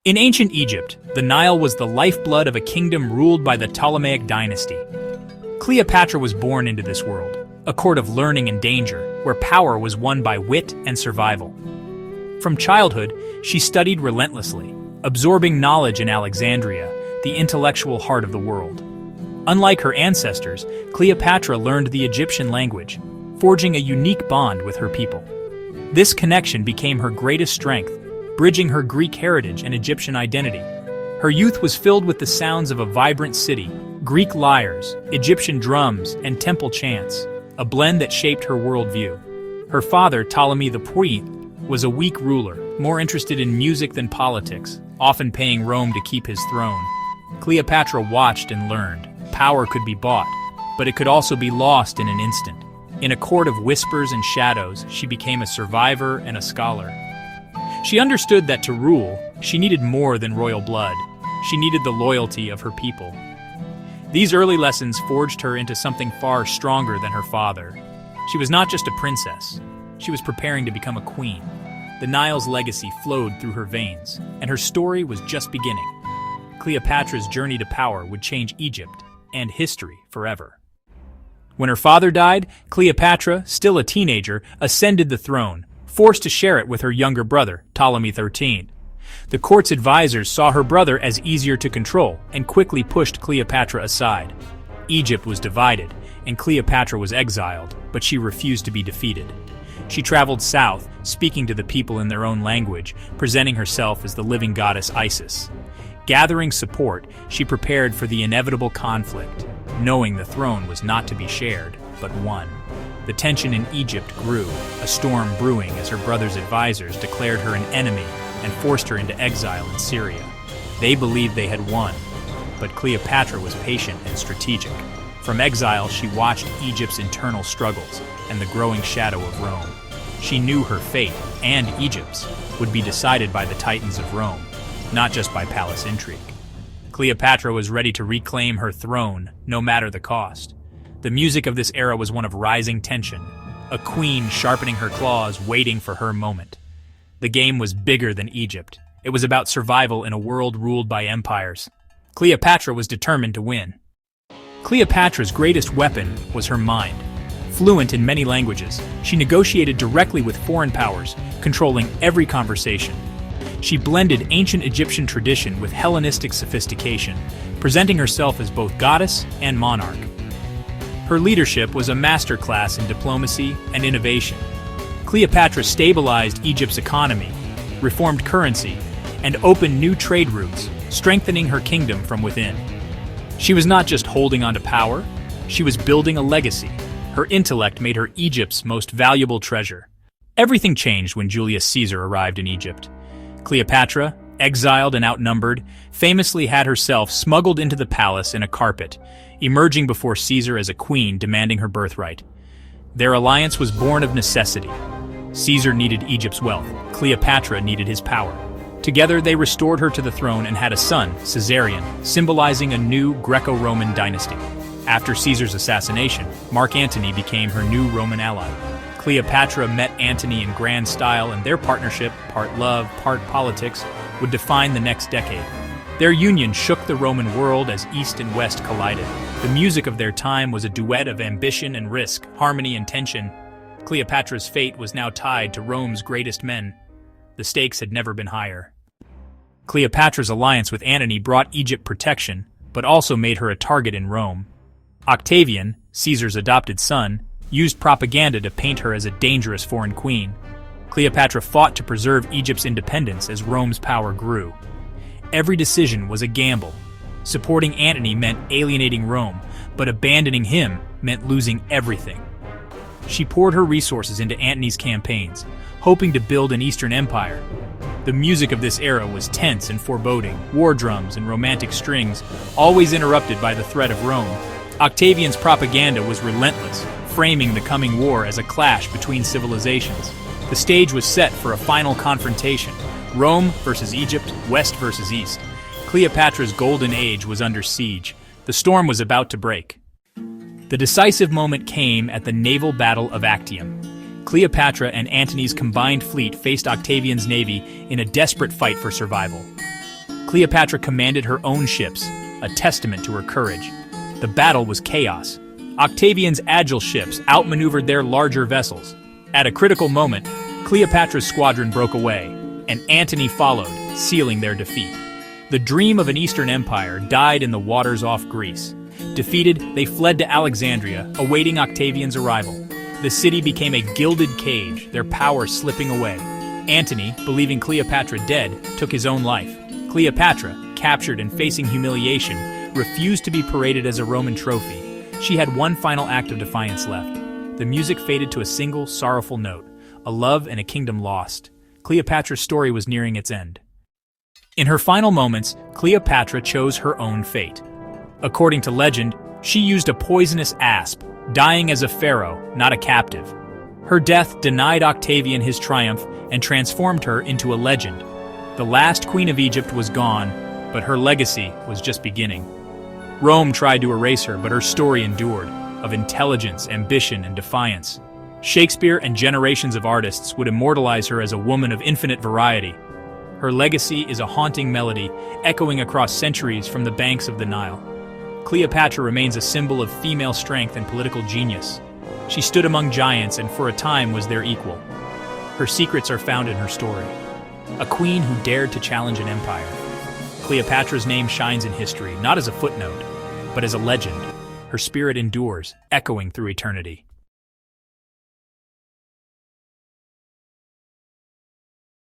In ancient Egypt, the Nile was the lifeblood of a kingdom ruled by the Ptolemaic dynasty. Cleopatra was born into this world, a court of learning and danger, where power was won by wit and survival. From childhood, she studied relentlessly, absorbing knowledge in Alexandria, the intellectual heart of the world. Unlike her ancestors, Cleopatra learned the Egyptian language, forging a unique bond with her people. This connection became her greatest strength, bridging her Greek heritage and Egyptian identity. Her youth was filled with the sounds of a vibrant city, Greek lyres, Egyptian drums, and temple chants, a blend that shaped her worldview. Her father, Ptolemy IV, was a weak ruler, more interested in music than politics, often paying Rome to keep his throne. Cleopatra watched and learned. Power could be bought, but it could also be lost in an instant. In a court of whispers and shadows, she became a survivor and a scholar. She understood that to rule, she needed more than royal blood. She needed the loyalty of her people. These early lessons forged her into something far stronger than her father. She was not just a princess. She was preparing to become a queen. The Nile's legacy flowed through her veins, and her story was just beginning. Cleopatra's journey to power would change Egypt and history forever. When her father died, Cleopatra, still a teenager, ascended the throne, forced to share it with her younger brother, Ptolemy XIII. The court's advisors saw her brother as easier to control and quickly pushed Cleopatra aside. Egypt was divided, and Cleopatra was exiled, but she refused to be defeated. She traveled south, speaking to the people in their own language, presenting herself as the living goddess Isis. Gathering support, she prepared for the inevitable conflict, knowing the throne was not to be shared, but won. The tension in Egypt grew, a storm brewing as her brother's advisors declared her an enemy and forced her into exile in Syria. They believed they had won, but Cleopatra was patient and strategic. From exile, she watched Egypt's internal struggles and the growing shadow of Rome. She knew her fate, and Egypt's, would be decided by the titans of Rome, not just by palace intrigue. Cleopatra was ready to reclaim her throne, no matter the cost. The music of this era was one of rising tension, a queen sharpening her claws, waiting for her moment. The game was bigger than Egypt. It was about survival in a world ruled by empires. Cleopatra was determined to win. Cleopatra's greatest weapon was her mind. Fluent in many languages, she negotiated directly with foreign powers, controlling every conversation. She blended ancient Egyptian tradition with Hellenistic sophistication, presenting herself as both goddess and monarch. Her leadership was a masterclass in diplomacy and innovation. Cleopatra stabilized Egypt's economy, reformed currency, and opened new trade routes, strengthening her kingdom from within. She was not just holding on to power, she was building a legacy. Her intellect made her Egypt's most valuable treasure. Everything changed when Julius Caesar arrived in Egypt. Cleopatra, exiled and outnumbered, famously had herself smuggled into the palace in a carpet, emerging before Caesar as a queen demanding her birthright. Their alliance was born of necessity. Caesar needed Egypt's wealth, Cleopatra needed his power. Together they restored her to the throne and had a son, Caesarion, symbolizing a new Greco-Roman dynasty. After Caesar's assassination, Mark Antony became her new Roman ally. Cleopatra met Antony in grand style, and their partnership, part love, part politics, would define the next decade. Their union shook the Roman world as East and West collided. The music of their time was a duet of ambition and risk, harmony and tension. Cleopatra's fate was now tied to Rome's greatest men. The stakes had never been higher. Cleopatra's alliance with Antony brought Egypt protection, but also made her a target in Rome. Octavian, Caesar's adopted son, used propaganda to paint her as a dangerous foreign queen. Cleopatra fought to preserve Egypt's independence as Rome's power grew. Every decision was a gamble. Supporting Antony meant alienating Rome, but abandoning him meant losing everything. She poured her resources into Antony's campaigns, hoping to build an Eastern empire. The music of this era was tense and foreboding, war drums and romantic strings, always interrupted by the threat of Rome. Octavian's propaganda was relentless, framing the coming war as a clash between civilizations. The stage was set for a final confrontation, Rome versus Egypt, West versus East. Cleopatra's golden age was under siege. The storm was about to break. The decisive moment came at the naval battle of Actium. Cleopatra and Antony's combined fleet faced Octavian's navy in a desperate fight for survival. Cleopatra commanded her own ships, a testament to her courage. The battle was chaos. Octavian's agile ships outmaneuvered their larger vessels. At a critical moment, Cleopatra's squadron broke away, and Antony followed, sealing their defeat. The dream of an Eastern empire died in the waters off Greece. Defeated, they fled to Alexandria, awaiting Octavian's arrival. The city became a gilded cage, their power slipping away. Antony, believing Cleopatra dead, took his own life. Cleopatra, captured and facing humiliation, refused to be paraded as a Roman trophy. She had one final act of defiance left. The music faded to a single, sorrowful note, a love and a kingdom lost. Cleopatra's story was nearing its end. In her final moments, Cleopatra chose her own fate. According to legend, she used a poisonous asp, dying as a pharaoh, not a captive. Her death denied Octavian his triumph and transformed her into a legend. The last queen of Egypt was gone, but her legacy was just beginning. Rome tried to erase her, but her story endured, of intelligence, ambition, and defiance. Shakespeare and generations of artists would immortalize her as a woman of infinite variety. Her legacy is a haunting melody, echoing across centuries from the banks of the Nile. Cleopatra remains a symbol of female strength and political genius. She stood among giants and for a time was their equal. Her secrets are found in her story. A queen who dared to challenge an empire. Cleopatra's name shines in history, not as a footnote, but as a legend. Her spirit endures, echoing through eternity.